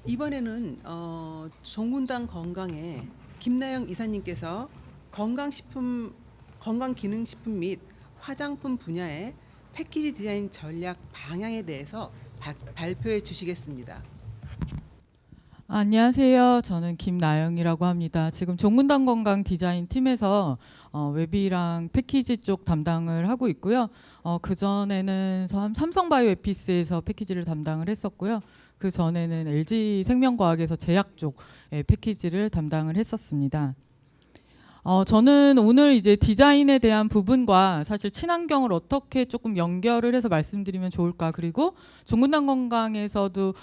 이번에는 종군당 건강에 김나영 이사님께서 건강식품, 건강기능식품 및 화장품 분야의 패키지 디자인 전략 방향에 대해서 발표해 주시겠습니다. 안녕하세요. 저는 김나영이라고 합니다. 지금 종근당 건강 디자인 팀에서 웹이랑 패키지 쪽 담당을 하고 있고요. 그 전에는 삼성바이오에피스에서 패키지를 담당을 했었고요. 그 전에는 LG 생명과학에서 제약 쪽의 패키지를 담당을 했었습니다. 저는 오늘 이제 디자인에 대한 부분과 사실 친환경을 어떻게 조금 연결을 해서 말씀드리면 좋을까, 그리고 종근당 건강에서도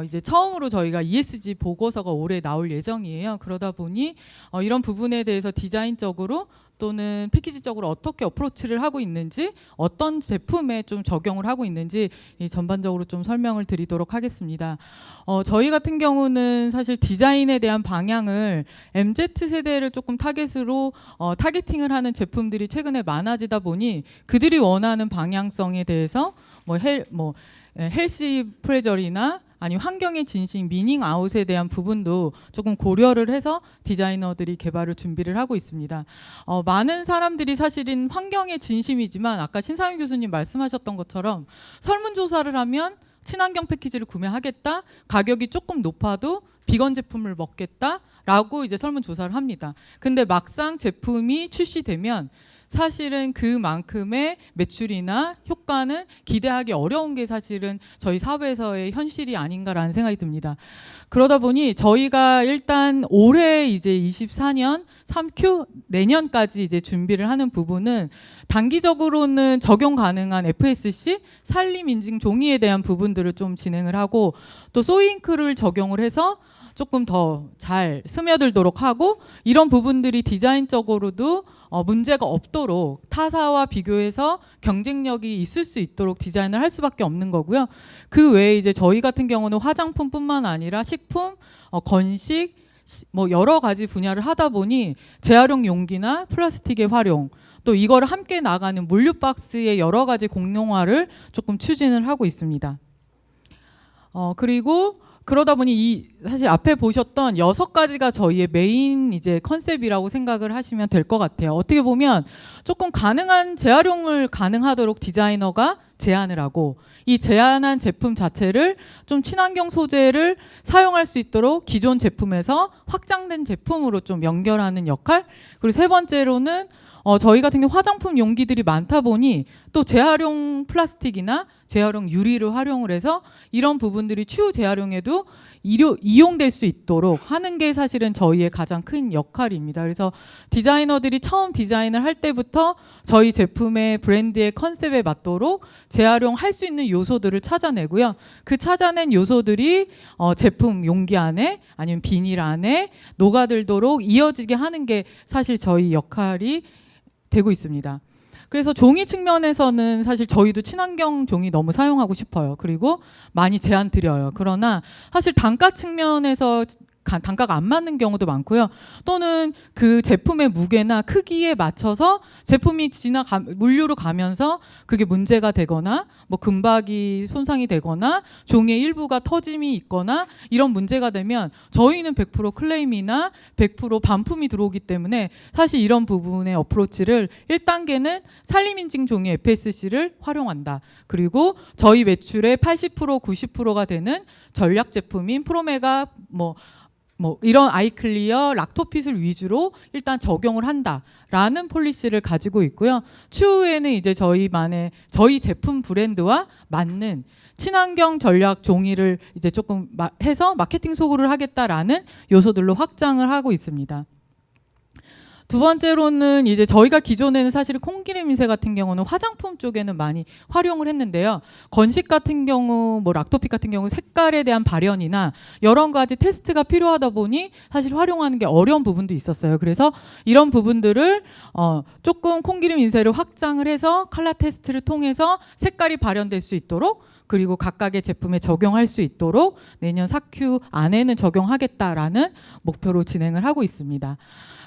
이제 처음으로 저희가 ESG 보고서가 올해 나올 예정이에요. 그러다 보니 이런 부분에 대해서 디자인적으로 또는 패키지적으로 어떻게 어프로치를 하고 있는지, 어떤 제품에 좀 적용을 하고 있는지 전반적으로 좀 설명을 드리도록 하겠습니다. 저희 같은 경우는 사실 디자인에 대한 방향을 MZ세대를 조금 타겟으로 타겟팅을 하는 제품들이 최근에 많아지다 보니 그들이 원하는 방향성에 대해서 헬시 프레저리나 아니면 환경의 진심, 미닝 아웃에 대한 부분도 조금 고려를 해서 디자이너들이 개발을 준비를 하고 있습니다. 많은 사람들이 사실은 환경의 진심이지만 아까 신상윤 교수님 말씀하셨던 것처럼 설문조사를 하면 친환경 패키지를 구매하겠다, 가격이 조금 높아도 비건 제품을 먹겠다라고 이제 설문조사를 합니다. 근데 막상 제품이 출시되면 사실은 그만큼의 매출이나 효과는 기대하기 어려운 게 사실은 저희 사회에서의 현실이 아닌가라는 생각이 듭니다. 그러다 보니 저희가 일단 올해 이제 24년 3Q 내년까지 이제 준비를 하는 부분은 단기적으로는 적용 가능한 FSC 산림 인증 종이에 대한 부분들을 좀 진행을 하고, 또 소잉크를 적용을 해서 조금 더 잘 스며들도록 하고, 이런 부분들이 디자인적으로도 문제가 없도록 타사와 비교해서 경쟁력이 있을 수 있도록 디자인을 할 수밖에 없는 거고요. 그 외에 이제 저희 같은 경우는 화장품뿐만 아니라 식품, 건식, 뭐 여러 가지 분야를 하다 보니 재활용 용기나 플라스틱의 활용, 또 이거를 함께 나가는 물류 박스의 여러 가지 공용화를 조금 추진을 하고 있습니다. 그리고 그러다 보니 사실 앞에 보셨던 6가지가 저희의 메인 이제 컨셉이라고 생각을 하시면 될 것 같아요. 어떻게 보면 조금 가능한 재활용을 가능하도록 디자이너가 제안을 하고, 이 제안한 제품 자체를 좀 친환경 소재를 사용할 수 있도록 기존 제품에서 확장된 제품으로 좀 연결하는 역할. 그리고 세 번째로는 저희 같은 경우 화장품 용기들이 많다 보니 또 재활용 플라스틱이나 재활용 유리를 활용을 해서 이런 부분들이 추후 재활용에도 이용될 수 있도록 하는 게 사실은 저희의 가장 큰 역할입니다. 그래서 디자이너들이 처음 디자인을 할 때부터 저희 제품의 브랜드의 컨셉에 맞도록 재활용할 수 있는 요소들을 찾아내고요. 그 찾아낸 요소들이 제품 용기 안에 아니면 비닐 안에 녹아들도록 이어지게 하는 게 사실 저희 역할이 되고 있습니다. 그래서 종이 측면에서는 사실 저희도 친환경 종이 너무 사용하고 싶어요. 그리고 많이 제안 드려요. 그러나 사실 단가 측면에서 단가가 안 맞는 경우도 많고요. 또는 그 제품의 무게나 크기에 맞춰서 제품이 물류로 가면서 그게 문제가 되거나 뭐 금박이 손상이 되거나 종의 일부가 터짐이 있거나 이런 문제가 되면 저희는 100% 클레임이나 100% 반품이 들어오기 때문에 사실 이런 부분의 어프로치를 1단계는 산림인증 종이 FSC를 활용한다. 그리고 저희 매출의 80% 90%가 되는 전략 제품인 프로메가 뭐 이런 아이클리어, 락토핏을 위주로 일단 적용을 한다라는 폴리시를 가지고 있고요. 추후에는 이제 저희 제품 브랜드와 맞는 친환경 전략 종이를 이제 조금 해서 마케팅 소구를 하겠다라는 요소들로 확장을 하고 있습니다. 두 번째로는 이제 저희가 기존에는 사실 콩기름 인쇄 같은 경우는 화장품 쪽에는 많이 활용을 했는데요. 건식 같은 경우, 뭐 락토핏 같은 경우 색깔에 대한 발현이나 여러 가지 테스트가 필요하다 보니 사실 활용하는 게 어려운 부분도 있었어요. 그래서 이런 부분들을 조금 콩기름 인쇄를 확장을 해서 컬러 테스트를 통해서 색깔이 발현될 수 있도록 그리고 각각의 제품에 적용할 수 있도록 내년 4Q 안에는 적용하겠다라는 목표로 진행을 하고 있습니다.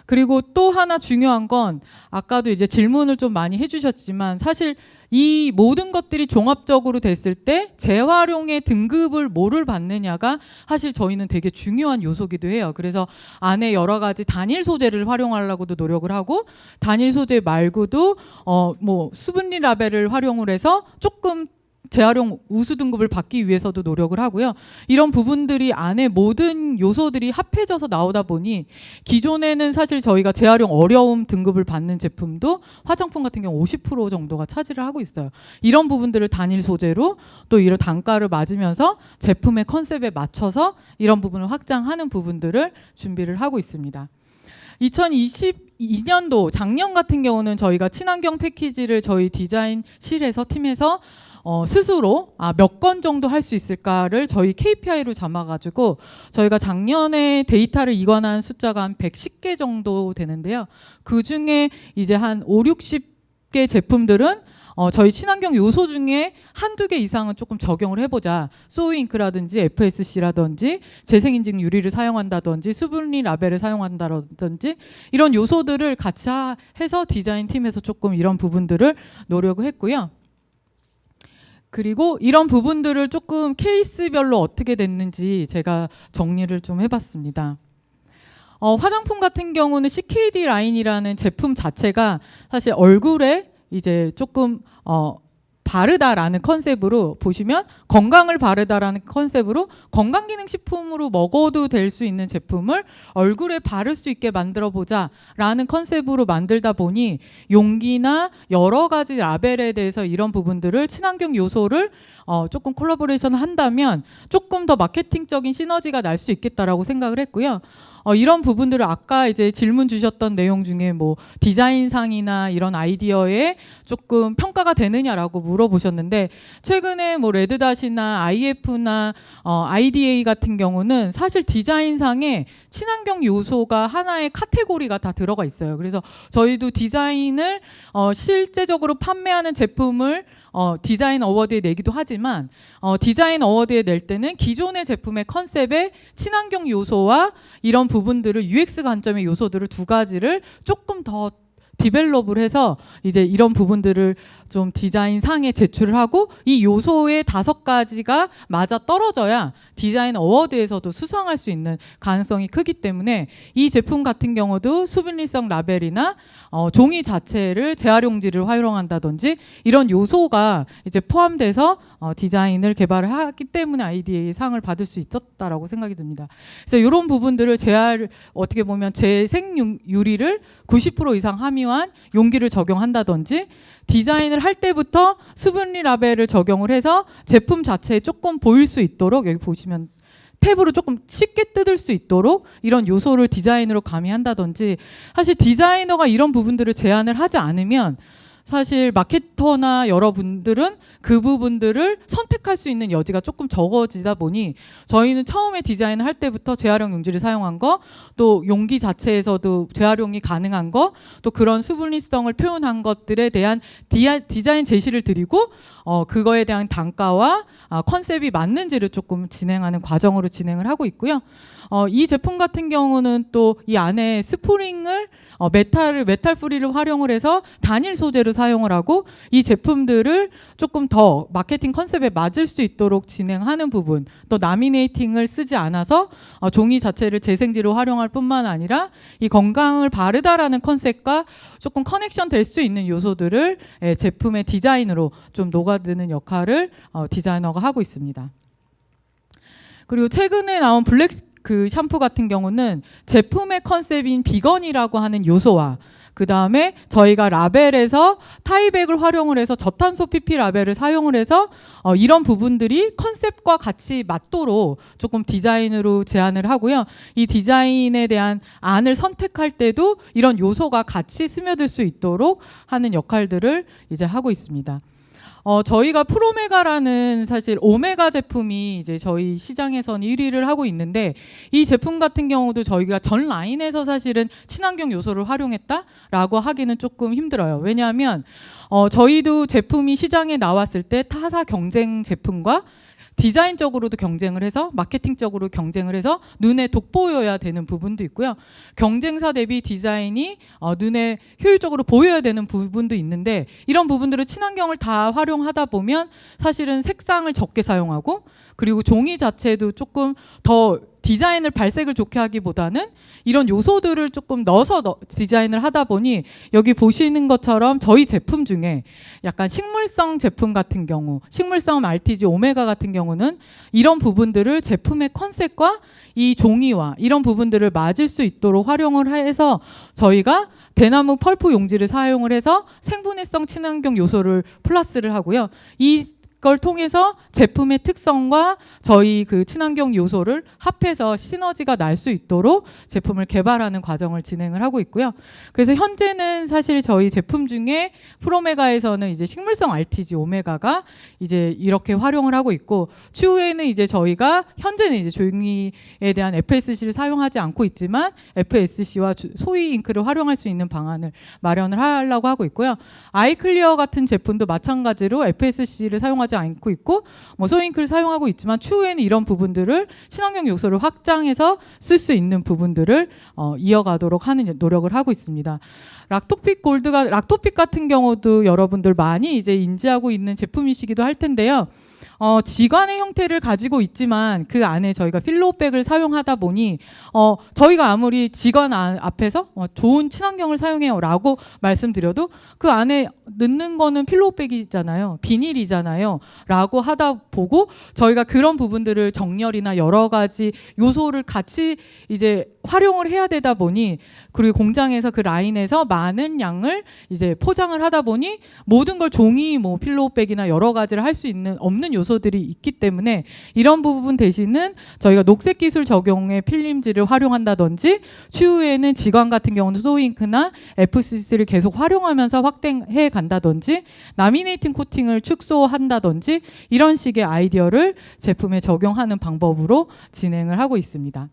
그리고 또 하나 중요한 건 아까도 이제 질문을 좀 많이 해주셨지만 사실 이 모든 것들이 종합적으로 됐을 때 재활용의 등급을 뭐를 받느냐가 사실 저희는 되게 중요한 요소기도 해요. 그래서 안에 여러 가지 단일 소재를 활용하려고도 노력을 하고 단일 소재 말고도 뭐 수분리 라벨을 활용을 해서 조금 재활용 우수 등급을 받기 위해서도 노력을 하고요. 이런 부분들이 안에 모든 요소들이 합해져서 나오다 보니 기존에는 사실 저희가 재활용 어려움 등급을 받는 제품도 화장품 같은 경우 50% 정도가 차지를 하고 있어요. 이런 부분들을 단일 소재로 또 이런 단가를 맞으면서 제품의 컨셉에 맞춰서 이런 부분을 확장하는 부분들을 준비를 하고 있습니다. 2022년도 작년 같은 경우는 저희가 친환경 패키지를 저희 디자인실에서 팀에서 스스로 몇 건 정도 할 수 있을까를 저희 KPI로 잡아가지고 저희가 작년에 데이터를 이관한 숫자가 한 110개 정도 되는데요. 그 중에 이제 한 5, 60개 제품들은 저희 친환경 요소 중에 한두 개 이상은 조금 적용을 해보자. 소이잉크라든지 FSC라든지 재생인증 유리를 사용한다든지 수분리 라벨을 사용한다든지 이런 요소들을 같이 해서 디자인팀에서 조금 이런 부분들을 노력을 했고요. 그리고 이런 부분들을 조금 케이스별로 어떻게 됐는지 제가 정리를 좀 해봤습니다. 화장품 같은 경우는 CKD 라인이라는 제품 자체가 사실 얼굴에 이제 조금 바르다라는 컨셉으로 보시면 건강을 바르다라는 컨셉으로 건강기능식품으로 먹어도 될 수 있는 제품을 얼굴에 바를 수 있게 만들어 보자라는 컨셉으로 만들다 보니 용기나 여러 가지 라벨에 대해서 이런 부분들을 친환경 요소를 조금 콜라보레이션을 한다면 조금 더 마케팅적인 시너지가 날 수 있겠다라고 생각을 했고요. 이런 부분들을 아까 이제 질문 주셨던 내용 중에 뭐 디자인상이나 이런 아이디어에 조금 평가가 되느냐라고 물어보셨는데 최근에 뭐 레드닷이나 IF나 IDA 같은 경우는 사실 디자인상에 친환경 요소가 하나의 카테고리가 다 들어가 있어요. 그래서 저희도 디자인을 실제적으로 판매하는 제품을 디자인 어워드에 내기도 하지만 디자인 어워드에 낼 때는 기존의 제품의 컨셉에 친환경 요소와 이런 부분들을 UX 관점의 요소들을 두 가지를 조금 더 디벨롭을 해서 이제 이런 부분들을 좀 디자인상에 제출을 하고 이 요소의 5가지가 맞아 떨어져야 디자인 어워드에서도 수상할 수 있는 가능성이 크기 때문에 이 제품 같은 경우도 수분리성 라벨이나 종이 자체를 재활용지를 활용한다든지 이런 요소가 이제 포함돼서 디자인을 개발을 하기 때문에 IDA 상을 받을 수 있었다라고 생각이 듭니다. 그래서 이런 부분들을 어떻게 보면 재생 유리를 90% 이상 함유한 용기를 적용한다든지 디자인을 할 때부터 수분리 라벨을 적용을 해서 제품 자체에 조금 보일 수 있도록 여기 보시면 탭으로 조금 쉽게 뜯을 수 있도록 이런 요소를 디자인으로 가미한다든지 사실 디자이너가 이런 부분들을 제안을 하지 않으면 사실 마케터나 여러분들은 그 부분들을 선택할 수 있는 여지가 조금 적어지다 보니 저희는 처음에 디자인을 할 때부터 재활용 용지를 사용한 거, 또 용기 자체에서도 재활용이 가능한 거, 또 그런 수분리성을 표현한 것들에 대한 디자인 제시를 드리고 그거에 대한 단가와 컨셉이 맞는지를 조금 진행하는 과정으로 진행을 하고 있고요. 이 제품 같은 경우는 또 이 안에 스프링을 메탈 프리를 활용을 해서 단일 소재로 사용을 하고 이 제품들을 조금 더 마케팅 컨셉에 맞을 수 있도록 진행하는 부분, 또 라미네이팅을 쓰지 않아서 종이 자체를 재생지로 활용할 뿐만 아니라 이 건강을 바르다라는 컨셉과 조금 커넥션 될 수 있는 요소들을 제품의 디자인으로 좀 녹아드는 역할을 디자이너가 하고 있습니다. 그리고 최근에 나온 블랙 샴푸 같은 경우는 제품의 컨셉인 비건이라고 하는 요소와 그 다음에 저희가 라벨에서 타이백을 활용을 해서 저탄소 PP 라벨을 사용을 해서 이런 부분들이 컨셉과 같이 맞도록 조금 디자인으로 제안을 하고요. 이 디자인에 대한 안을 선택할 때도 이런 요소가 같이 스며들 수 있도록 하는 역할들을 이제 하고 있습니다. 저희가 프로메가라는 사실 오메가 제품이 이제 저희 시장에서는 1위를 하고 있는데 이 제품 같은 경우도 저희가 전 라인에서 사실은 친환경 요소를 활용했다라고 하기는 조금 힘들어요. 왜냐하면 저희도 제품이 시장에 나왔을 때 타사 경쟁 제품과 디자인적으로도 경쟁을 해서 마케팅적으로 경쟁을 해서 눈에 돋보여야 되는 부분도 있고요. 경쟁사 대비 디자인이 눈에 효율적으로 보여야 되는 부분도 있는데 이런 부분들을 친환경을 다 활용하다 보면 사실은 색상을 적게 사용하고 그리고 종이 자체도 조금 더 디자인을 발색을 좋게 하기보다는 이런 요소들을 조금 넣어서 디자인을 하다 보니 여기 보시는 것처럼 저희 제품 중에 약간 식물성 제품 같은 경우 식물성 RTG 오메가 같은 경우는 이런 부분들을 제품의 컨셉과 이 종이와 이런 부분들을 맞을 수 있도록 활용을 해서 저희가 대나무 펄프 용지를 사용을 해서 생분해성 친환경 요소를 플러스를 하고요. 이걸 통해서 제품의 특성과 저희 그 친환경 요소를 합해서 시너지가 날 수 있도록 제품을 개발하는 과정을 진행을 하고 있고요. 그래서 현재는 사실 저희 제품 중에 프로메가에서는 이제 식물성 RTG 오메가가 이제 이렇게 활용을 하고 있고 추후에는 이제 저희가 현재는 이제 종이에 대한 FSC를 사용하지 않고 있지만 FSC와 소위 잉크를 활용할 수 있는 방안을 마련을 하려고 하고 있고요. 아이클리어 같은 제품도 마찬가지로 FSC를 사용하지 않고 있고 뭐 소잉크를 사용하고 있지만 추후에는 이런 부분들을 친환경 요소를 확장해서 쓸 수 있는 부분들을 이어가도록 하는 노력을 하고 있습니다. 락토픽 골드가 락토픽 같은 경우도 여러분들 많이 이제 인지하고 있는 제품이시기도 할 텐데요. 지관의 형태를 가지고 있지만 그 안에 저희가 필로백을 사용하다 보니 저희가 아무리 지관 앞에서 좋은 친환경을 사용해요라고 말씀드려도 그 안에 넣는 거는 필로백이잖아요, 비닐이잖아요 라고 하다 보고 저희가 그런 부분들을 정렬이나 여러 가지 요소를 같이 이제 활용을 해야 되다 보니 그리고 공장에서 그 라인에서 많은 양을 이제 포장을 하다 보니 모든 걸 종이 뭐 필로백이나 여러 가지를 할 수 있는 없는 요소들이 있기 때문에 이런 부분 대신은 저희가 녹색 기술 적용의 필름지를 활용한다든지 추후에는 지관 같은 경우는 소잉크나 FCC를 계속 활용하면서 확대해 간다든지 라미네이팅 코팅을 축소한다든지 이런 식의 아이디어를 제품에 적용하는 방법으로 진행을 하고 있습니다.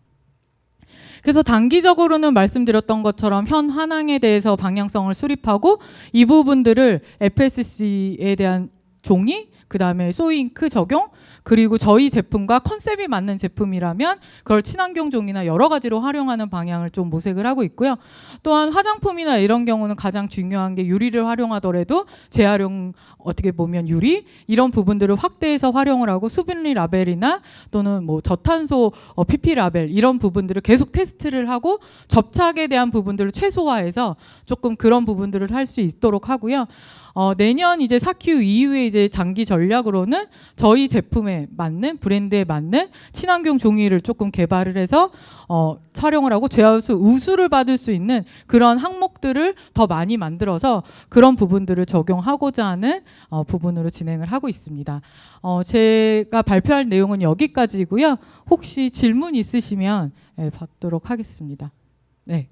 그래서 단기적으로는 말씀드렸던 것처럼 현 한항에 대해서 방향성을 수립하고 이 부분들을 FSC에 대한 종이 그다음에 소잉크 적용 그리고 저희 제품과 컨셉이 맞는 제품이라면 그걸 친환경 종이나 여러 가지로 활용하는 방향을 좀 모색을 하고 있고요. 또한 화장품이나 이런 경우는 가장 중요한 게 유리를 활용하더라도 재활용 어떻게 보면 유리 이런 부분들을 확대해서 활용을 하고 수분리 라벨이나 또는 뭐 저탄소 PP 라벨 이런 부분들을 계속 테스트를 하고 접착에 대한 부분들을 최소화해서 조금 그런 부분들을 할 수 있도록 하고요. 내년 이제 4Q 이후에 이제 장기 전략으로는 저희 제품에 맞는 브랜드에 맞는 친환경 종이를 조금 개발을 해서 촬영을 하고 제하우스 우수를 받을 수 있는 그런 항목들을 더 많이 만들어서 그런 부분들을 적용하고자 하는 부분으로 진행을 하고 있습니다. 제가 발표할 내용은 여기까지고요. 혹시 질문 있으시면 받도록 하겠습니다. 네.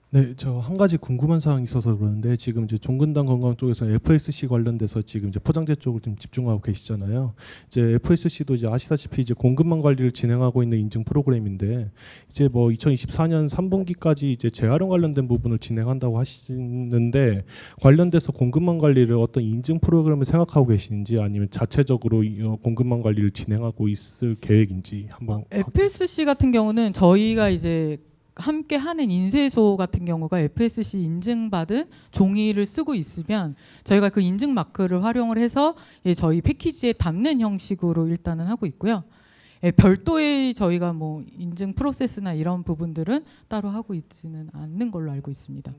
네, 저 한 가지 궁금한 사항이 있어서 그러는데 지금 이제 종근당 건강 쪽에서 FSC 관련돼서 지금 이제 포장재 쪽을 좀 집중하고 계시잖아요. 이제 FSC도 이제 아시다시피 이제 공급망 관리를 진행하고 있는 인증 프로그램인데 이제 뭐 2024년 3분기까지 이제 재활용 관련된 부분을 진행한다고 하시는데 관련돼서 공급망 관리를 어떤 인증 프로그램을 생각하고 계시는지 아니면 자체적으로 공급망 관리를 진행하고 있을 계획인지 한번. FSC 같은 경우는 저희가 이제 함께 하는 인쇄소 같은 경우가 FSC 인증받은 종이를 쓰고 있으면 저희가 그 인증 마크를 활용을 해서 저희 패키지에 담는 형식으로 일단은 하고 있고요. 별도의 저희가 뭐 인증 프로세스나 이런 부분들은 따로 하고 있지는 않는 걸로 알고 있습니다.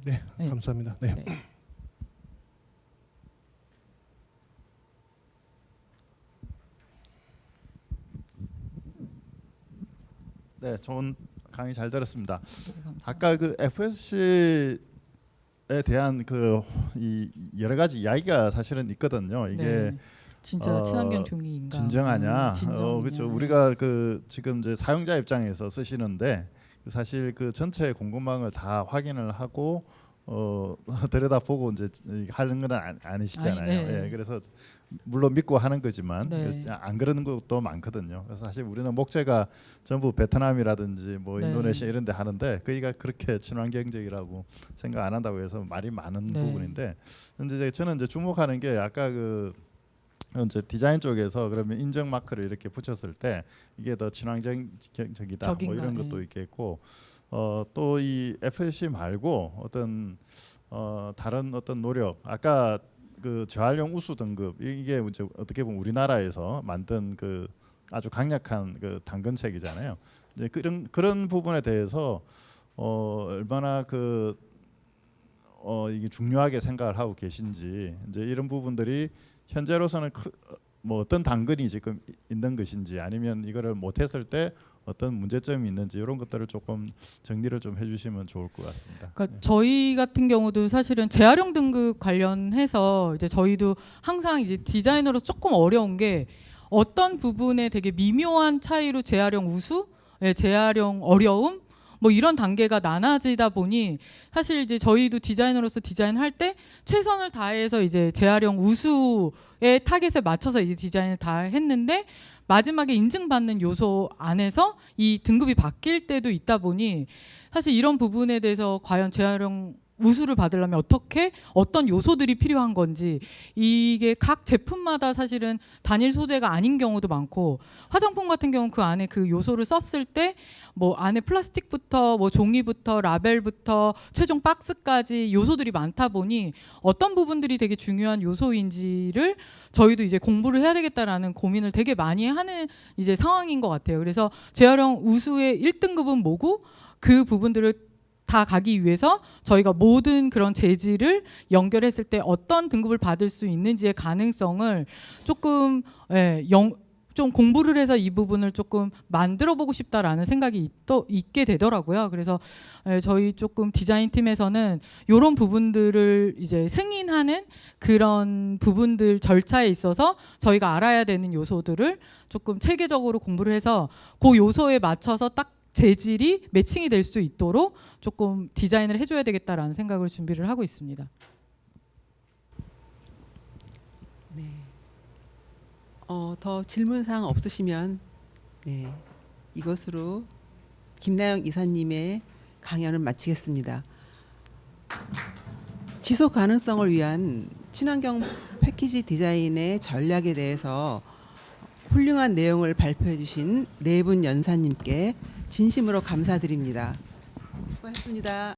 네, 네. 감사합니다. 네. 네. 네, 좋은 강의 잘 들었습니다. 감사합니다. 아까 그 FSC에 대한 그 이 여러 가지 이야기가 사실은 있거든요. 이게 네. 진짜 친환경 종이인가? 진정하냐? 진정이냐. 그렇죠. 우리가 그 지금 이제 사용자 입장에서 쓰시는데 사실 그 전체 공급망을 다 확인을 하고 들여다보고 이제 하는 건 아니시잖아요. 아니, 네. 예, 그래서 물론 믿고 하는 거지만 네. 안 그러는 것도 많거든요. 그래서 사실 우리는 목재가 전부 베트남이라든지 뭐 네. 인도네시아 이런 데 하는데 거기가 그렇게 친환경적이라고 생각 안 한다고 해서 말이 많은 네. 부분인데 근데 저는 이제 주목하는 게 아까 그 이제 디자인 쪽에서 그러면 인증 마크를 이렇게 붙였을 때 이게 더 친환경적이다 뭐 적인가, 이런 것도 예. 있겠고 또 이 FSC 말고 어떤 다른 어떤 노력 아까 그 재활용 우수 등급 이게 이제 어떻게 보면 우리나라에서 만든 그 아주 강력한 그 당근책이잖아요. 이제 그런 부분에 대해서 얼마나 그 이게 중요하게 생각을 하고 계신지 이제 이런 부분들이 현재로서는 뭐 어떤 당근이 지금 있는 것인지 아니면 이거를 못했을 때 어떤 문제점이 있는지 이런 것들을 조금 정리를 좀 해주시면 좋을 것 같습니다. 그러니까 저희 같은 경우도 사실은 재활용 등급 관련해서 이제 저희도 항상 이제 디자이너로 조금 어려운 게 어떤 부분에 되게 미묘한 차이로 재활용 우수, 재활용 어려움 뭐 이런 단계가 나눠지다 보니 사실 이제 저희도 디자이너로서 디자인할 때 최선을 다해서 이제 재활용 우수의 타겟에 맞춰서 이제 디자인을 다 했는데 마지막에 인증받는 요소 안에서 이 등급이 바뀔 때도 있다 보니 사실 이런 부분에 대해서 과연 재활용 우수를 받으려면 어떤 요소들이 필요한 건지 이게 각 제품마다 사실은 단일 소재가 아닌 경우도 많고 화장품 같은 경우는 그 안에 그 요소를 썼을 때 뭐 안에 플라스틱부터 뭐 종이부터 라벨부터 최종 박스까지 요소들이 많다 보니 어떤 부분들이 되게 중요한 요소인지를 저희도 이제 공부를 해야 되겠다라는 고민을 되게 많이 하는 이제 상황인 것 같아요. 그래서 재활용 우수의 1등급은 뭐고 그 부분들을 다 가기 위해서 저희가 모든 그런 재질을 연결했을 때 어떤 등급을 받을 수 있는지의 가능성을 조금 좀 공부를 해서 이 부분을 조금 만들어 보고 싶다라는 생각이 있게 되더라고요. 그래서 저희 조금 디자인 팀에서는 이런 부분들을 이제 승인하는 그런 부분들 절차에 있어서 저희가 알아야 되는 요소들을 조금 체계적으로 공부를 해서 그 요소에 맞춰서 딱 재질이 매칭이 될 수 있도록 조금 디자인을 해줘야 되겠다라는 생각을 준비를 하고 있습니다. 네. 더 질문 사항 없으시면 네, 이것으로 김나영 이사님의 강연을 마치겠습니다. 지속 가능성을 위한 친환경 패키지 디자인의 전략에 대해서 훌륭한 내용을 발표해 주신 네 분 연사님께 진심으로 감사드립니다. 수고하셨습니다.